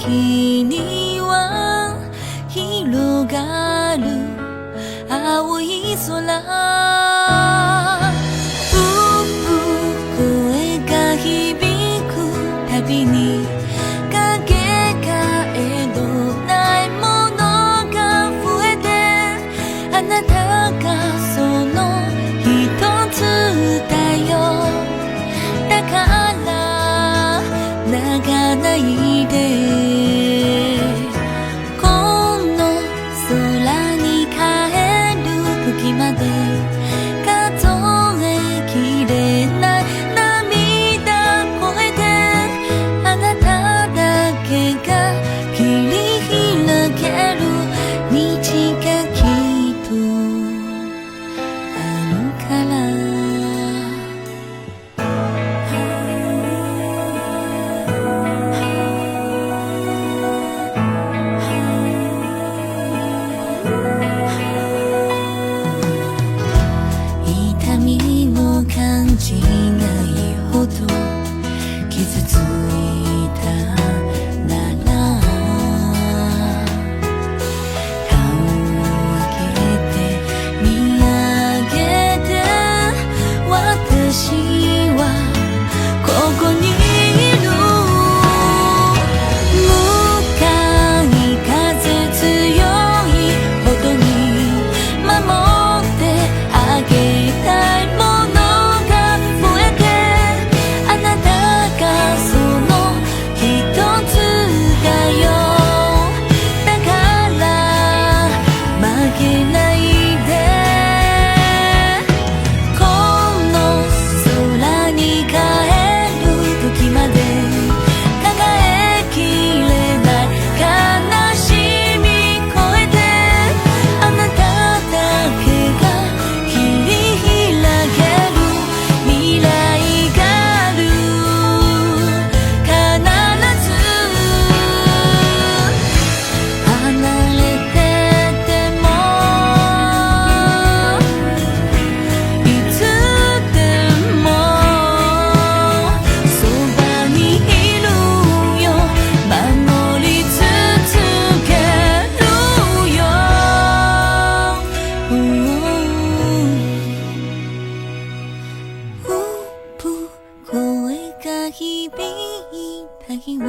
先には広がる青い空、声が響くたびにかけがえのないものが増えて、あなたがその一つだよ。だから泣かないで、この空に帰る時まで数えきれない涙越えて、あなただけが切り開ける道がきっとあるから。痛みも感じないほど傷ついたなら、顔を上げて見上げて、私はここにいる。向かい風強いほどに守ってあげたいものが増えて、あなたがその一つだよ。だから負けないで、この空に帰る時まで抱えきれない悲しみ越えて、あなただけが切り開ける未来がある。必ず離れててもいつでもそばにいるよ。守り続けるよ。声が響いた日を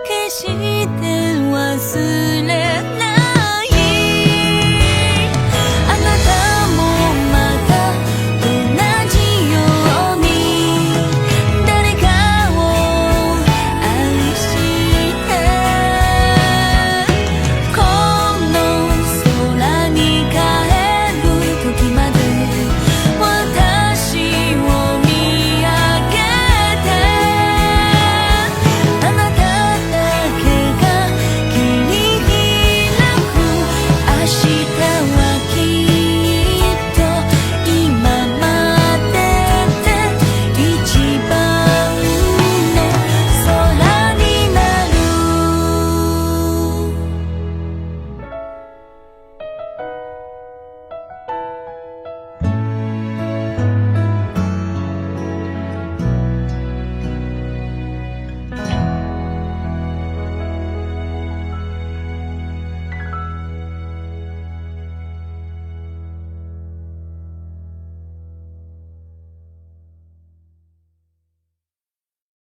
決して忘